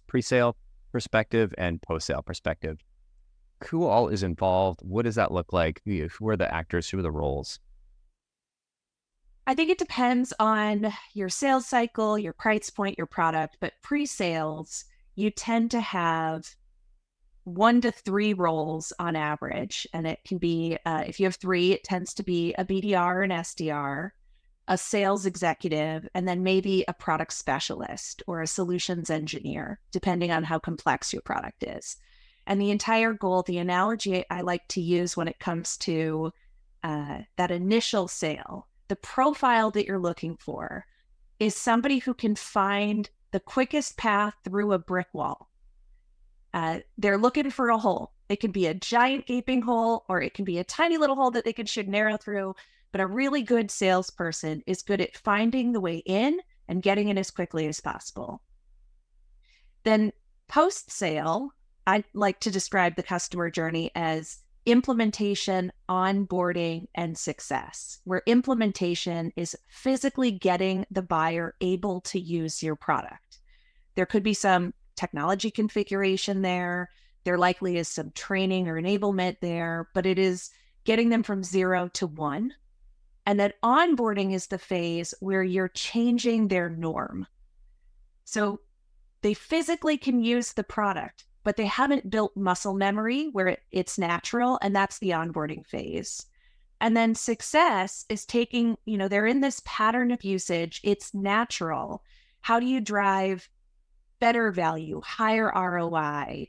pre-sale perspective and post-sale perspective. Who all is involved? What does that look like? Who are the actors? Who are the roles? I think it depends on your sales cycle, your price point, your product, but pre-sales, you tend to have 1 to 3 roles on average. And it can be, if you have 3, it tends to be a BDR, an SDR, a sales executive, and then maybe a product specialist or a solutions engineer, depending on how complex your product is. And the entire goal, the analogy I like to use when it comes to that initial sale, the profile that you're looking for is somebody who can find the quickest path through a brick wall. They're looking for a hole. It can be a giant gaping hole, or it can be a tiny little hole that they should narrow through. But a really good salesperson is good at finding the way in and getting in as quickly as possible. Then post-sale, I like to describe the customer journey as implementation, onboarding, and success, where implementation is physically getting the buyer able to use your product. There could be some technology configuration there. There likely is some training or enablement there, but it is getting them from 0 to 1. And then onboarding is the phase where you're changing their norm. So they physically can use the product, but they haven't built muscle memory where it's natural, and that's the onboarding phase. And then success is taking, they're in this pattern of usage. It's natural. How do you drive better value, higher ROI,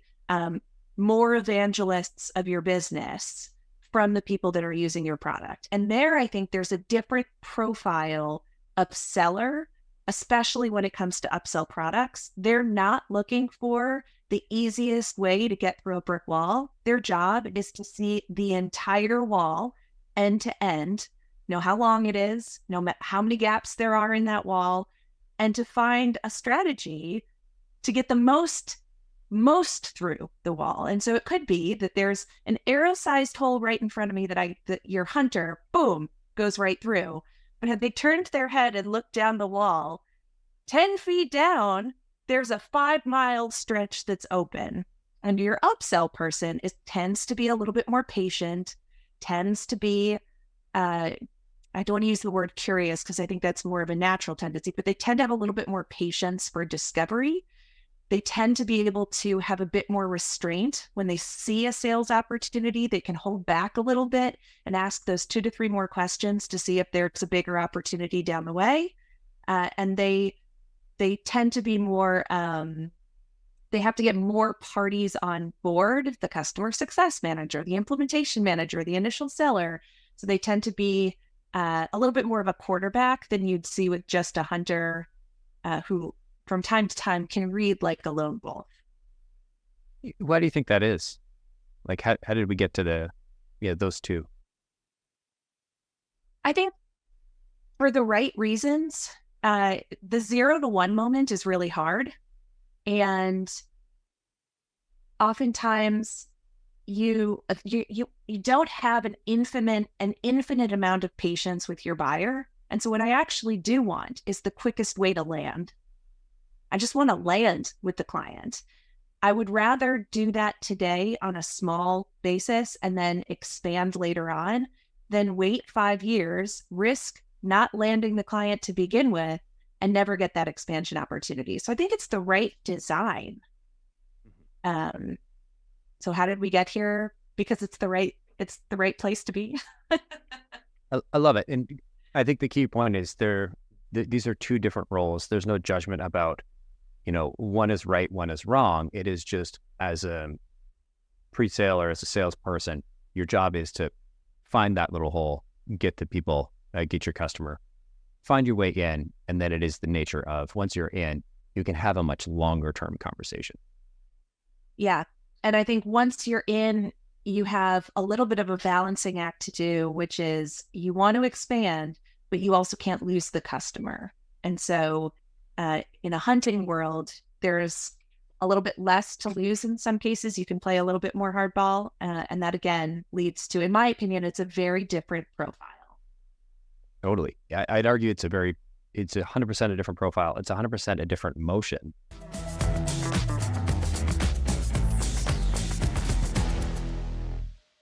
more evangelists of your business from the people that are using your product? And there, I think there's a different profile of seller, especially when it comes to upsell products. They're not looking for the easiest way to get through a brick wall. Their job is to see the entire wall end to end, know how long it is, know how many gaps there are in that wall, and to find a strategy to get the most through the wall. And so it could be that there's an arrow-sized hole right in front of me that your hunter, boom, goes right through. But had they turned their head and looked down the wall, 10 feet down, there's a 5-mile stretch that's open. And your upsell person tends to be a little bit more patient, tends to be, I don't want to use the word curious because I think that's more of a natural tendency, but they tend to have a little bit more patience for discovery. They tend to be able to have a bit more restraint when they see a sales opportunity. They can hold back a little bit and ask those 2 to 3 more questions to see if there's a bigger opportunity down the way. And they tend to be more, they have to get more parties on board, the customer success manager, the implementation manager, the initial seller. So they tend to be a little bit more of a quarterback than you'd see with just a hunter who from time to time can read like a lone wolf. Why do you think that is? Like, how did we get to those two? I think for the right reasons. The 0 to 1 moment is really hard. And oftentimes you don't have an infinite amount of patience with your buyer. And so what I actually do want is the quickest way to land. I just want to land with the client. I would rather do that today on a small basis and then expand later on than wait 5 years, risk not landing the client to begin with, and never get that expansion opportunity. So I think it's the right design. So how did we get here? Because it's the right place to be. I love it. And I think the key point is these are 2 different roles. There's no judgment about, one is right, one is wrong. It is just as a pre-sale or as a salesperson, your job is to find that little hole, get the people, get your customer, find your way in. And then it is the nature of once you're in, you can have a much longer term conversation. Yeah. And I think once you're in, you have a little bit of a balancing act to do, which is you want to expand, but you also can't lose the customer. And so in a hunting world, there's a little bit less to lose in some cases. You can play a little bit more hardball. And that, again, leads to, in my opinion, it's a very different profile. Totally. I'd argue it's 100% a different profile. It's 100% a different motion.